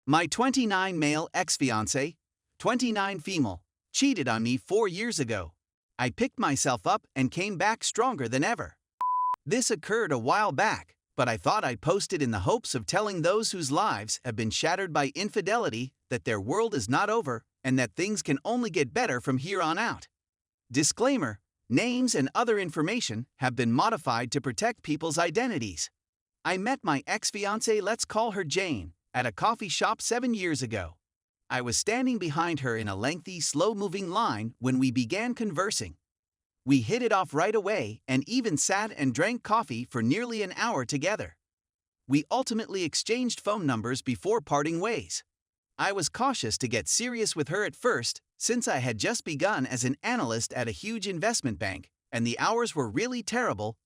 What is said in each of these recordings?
My 29 male ex-fiancé, 29 female, cheated on me 4 years ago. I picked myself up and came back stronger than ever. This occurred a while back, but I thought I'd post it in the hopes of telling those whose lives have been shattered by infidelity that their world is not over and that things can only get better from here on out. Disclaimer: names and other information have been modified to protect people's identities. I met my ex-fiancée, let's call her Jane, at a coffee shop 7 years ago. I was standing behind her in a lengthy, slow-moving line when we began conversing. We hit it off right away and even sat and drank coffee for nearly an hour together. We ultimately exchanged phone numbers before parting ways. I was cautious to get serious with her at first, since I had just begun as an analyst at a huge investment bank, and the hours were really terrible.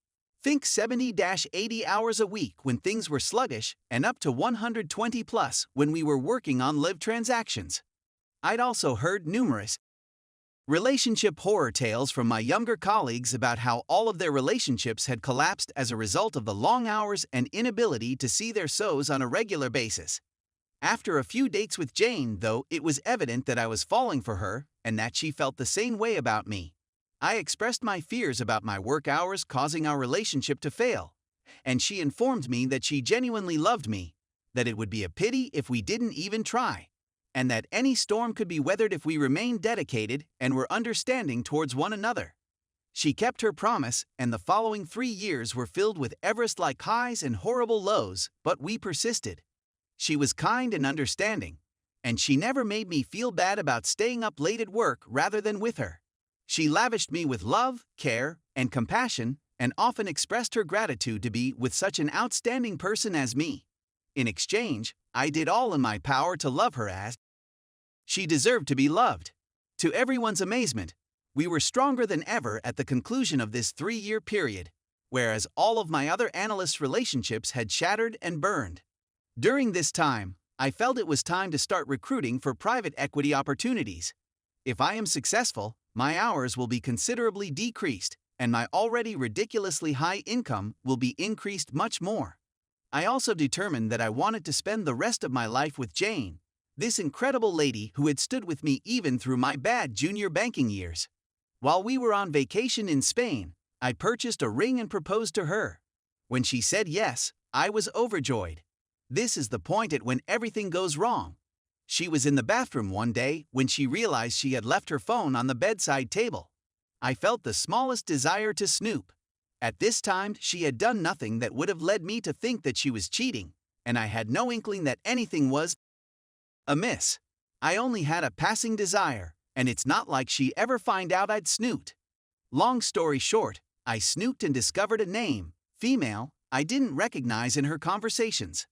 Think 70-80 hours a week when things were sluggish, and up to 120 plus when we were working on live transactions. I'd also heard numerous relationship horror tales from my younger colleagues about how all of their relationships had collapsed as a result of the long hours and inability to see their so's on a regular basis. After a few dates with Jane, though, it was evident that I was falling for her and that she felt the same way about me. I expressed my fears about my work hours causing our relationship to fail, and she informed me that she genuinely loved me, that it would be a pity if we didn't even try, and that any storm could be weathered if we remained dedicated and were understanding towards one another. She kept her promise, and the following 3 years were filled with Everest-like highs and horrible lows, but we persisted. She was kind and understanding, and she never made me feel bad about staying up late at work rather than with her. She lavished me with love, care, and compassion, and often expressed her gratitude to be with such an outstanding person as me. In exchange, I did all in my power to love her as she deserved to be loved. To everyone's amazement, we were stronger than ever at the conclusion of this 3-year period, whereas all of my other analyst relationships had shattered and burned. During this time, I felt it was time to start recruiting for private equity opportunities. If I am successful, my hours will be considerably decreased, and my already ridiculously high income will be increased much more. I also determined that I wanted to spend the rest of my life with Jane, this incredible lady who had stood with me even through my bad junior banking years. While we were on vacation in Spain, I purchased a ring and proposed to her. When she said yes, I was overjoyed. This is the point at when everything goes wrong. She was in the bathroom one day when she realized she had left her phone on the bedside table. I felt the smallest desire to snoop. At this time, she had done nothing that would have led me to think that she was cheating, and I had no inkling that anything was amiss. I only had a passing desire, and it's not like she ever find out I'd snooped. Long story short, I snooped and discovered a name, female, I didn't recognize in her conversations.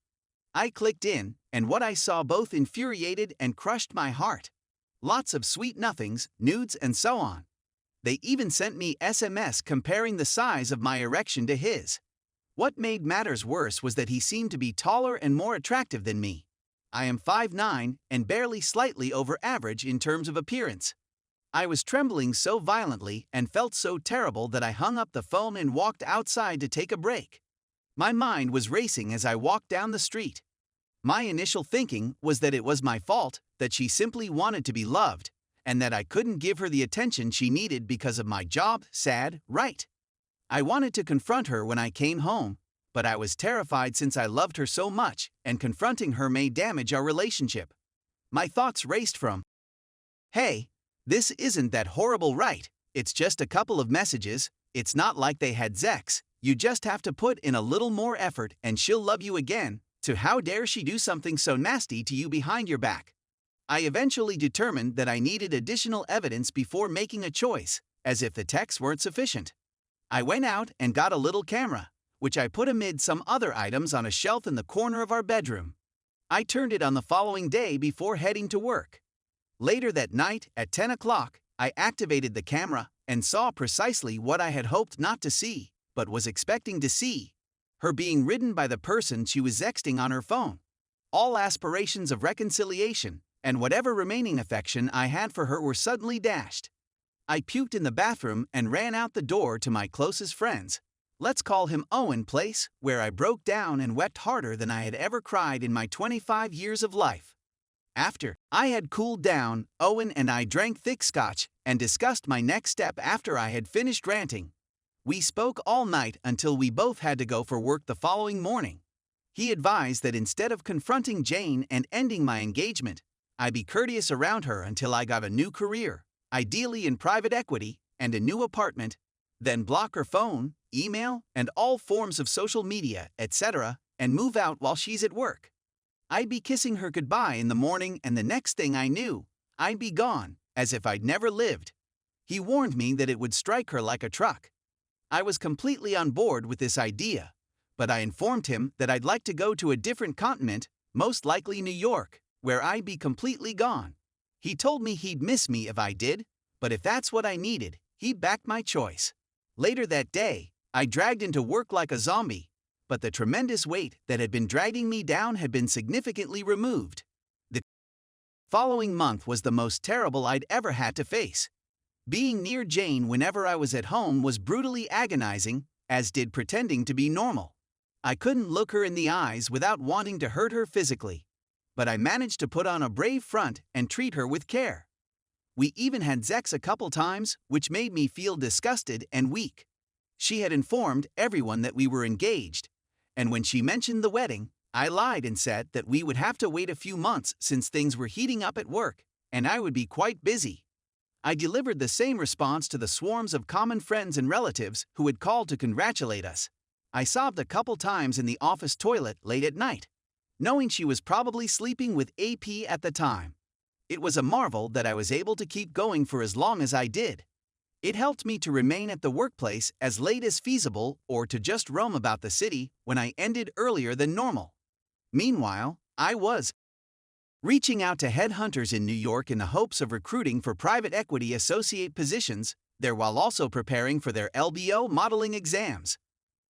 I clicked in, and what I saw both infuriated and crushed my heart. Lots of sweet nothings, nudes, and so on. They even sent me SMS comparing the size of my erection to his. What made matters worse was that he seemed to be taller and more attractive than me. I am 5'9" and barely slightly over average in terms of appearance. I was trembling so violently and felt so terrible that I hung up the phone and walked outside to take a break. My mind was racing as I walked down the street. My initial thinking was that it was my fault, that she simply wanted to be loved, and that I couldn't give her the attention she needed because of my job. Sad, right? I wanted to confront her when I came home, but I was terrified since I loved her so much, and confronting her may damage our relationship. My thoughts raced from, hey, this isn't that horrible, right? It's just a couple of messages, it's not like they had sex, you just have to put in a little more effort and she'll love you again, to how dare she do something so nasty to you behind your back. I eventually determined that I needed additional evidence before making a choice, as if the texts weren't sufficient. I went out and got a little camera, which I put amid some other items on a shelf in the corner of our bedroom. I turned it on the following day before heading to work. Later that night, at 10 o'clock, I activated the camera and saw precisely what I had hoped not to see, but was expecting to see. Her being ridden by the person she was sexting on her phone. All aspirations of reconciliation and whatever remaining affection I had for her were suddenly dashed. I puked in the bathroom and ran out the door to my closest friends. Let's call him Owen place, where I broke down and wept harder than I had ever cried in my 25 years of life. After I had cooled down, Owen and I drank thick scotch and discussed my next step after I had finished ranting. We spoke all night until we both had to go for work the following morning. He advised that instead of confronting Jane and ending my engagement, I be courteous around her until I got a new career, ideally in private equity, and a new apartment, then block her phone, email, and all forms of social media, etc., and move out while she's at work. I'd be kissing her goodbye in the morning, and the next thing I knew, I'd be gone, as if I'd never lived. He warned me that it would strike her like a truck. I was completely on board with this idea, but I informed him that I'd like to go to a different continent, most likely New York, where I'd be completely gone. He told me he'd miss me if I did, but if that's what I needed, he backed my choice. Later that day, I dragged into work like a zombie, but the tremendous weight that had been dragging me down had been significantly removed. The following month was the most terrible I'd ever had to face. Being near Jane whenever I was at home was brutally agonizing, as did pretending to be normal. I couldn't look her in the eyes without wanting to hurt her physically, but I managed to put on a brave front and treat her with care. We even had sex a couple times, which made me feel disgusted and weak. She had informed everyone that we were engaged, and when she mentioned the wedding, I lied and said that we would have to wait a few months since things were heating up at work, and I would be quite busy. I delivered the same response to the swarms of common friends and relatives who had called to congratulate us. I sobbed a couple times in the office toilet late at night, knowing she was probably sleeping with AP at the time. It was a marvel that I was able to keep going for as long as I did. It helped me to remain at the workplace as late as feasible or to just roam about the city when I ended earlier than normal. Meanwhile, I was reaching out to headhunters in New York in the hopes of recruiting for private equity associate positions there while also preparing for their LBO modeling exams.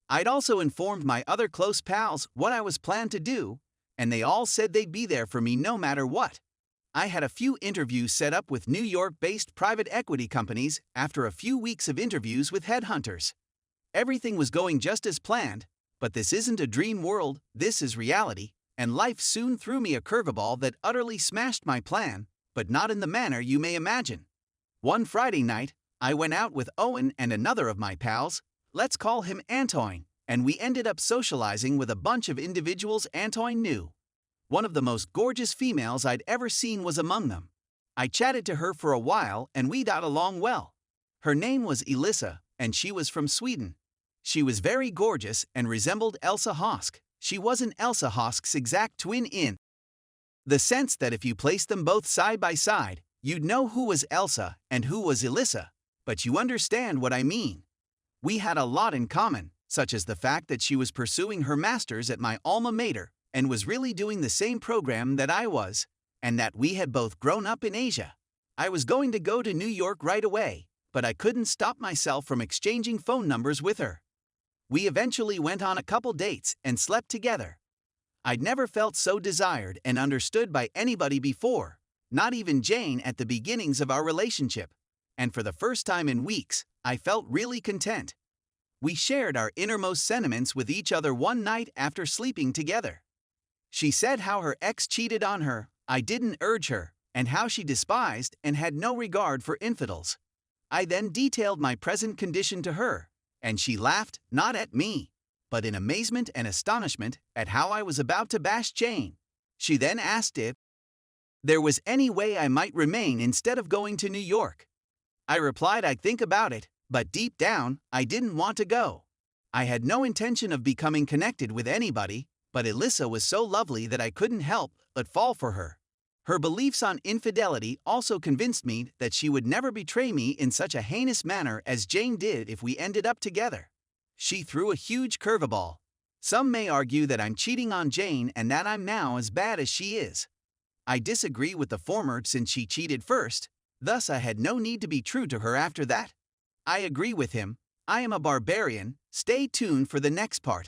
I'd also informed my other close pals what I was planned to do, and they all said they'd be there for me no matter what. I had a few interviews set up with New York-based private equity companies after a few weeks of interviews with headhunters. Everything was going just as planned, but this isn't a dream world, this is reality, and life soon threw me a curveball that utterly smashed my plan, but not in the manner you may imagine. One Friday night, I went out with Owen and another of my pals, let's call him Antoine, and we ended up socializing with a bunch of individuals Antoine knew. One of the most gorgeous females I'd ever seen was among them. I chatted to her for a while and we got along well. Her name was Elissa, and she was from Sweden. She was very gorgeous and resembled Elsa Hosk. She wasn't Elsa Hosk's exact twin in the sense that if you placed them both side by side, you'd know who was Elsa and who was Elissa, but you understand what I mean. We had a lot in common, such as the fact that she was pursuing her master's at my alma mater, and was really doing the same program that I was, and that we had both grown up in Asia. I was going to go to New York right away, but I couldn't stop myself from exchanging phone numbers with her. We eventually went on a couple dates and slept together. I'd never felt so desired and understood by anybody before, not even Jane at the beginnings of our relationship, and for the first time in weeks, I felt really content. We shared our innermost sentiments with each other one night after sleeping together. She said how her ex cheated on her, I didn't urge her, and how she despised and had no regard for infidels. I then detailed my present condition to her, and she laughed, not at me, but in amazement and astonishment at how I was about to bash Jane. She then asked if there was any way I might remain instead of going to New York. I replied I'd think about it, but deep down, I didn't want to go. I had no intention of becoming connected with anybody, but Elissa was so lovely that I couldn't help but fall for her. Her beliefs on infidelity also convinced me that she would never betray me in such a heinous manner as Jane did if we ended up together. She threw a huge curveball. Some may argue that I'm cheating on Jane and that I'm now as bad as she is. I disagree with the former since she cheated first, thus I had no need to be true to her after that. I agree with him. I am a barbarian. Stay tuned for the next part.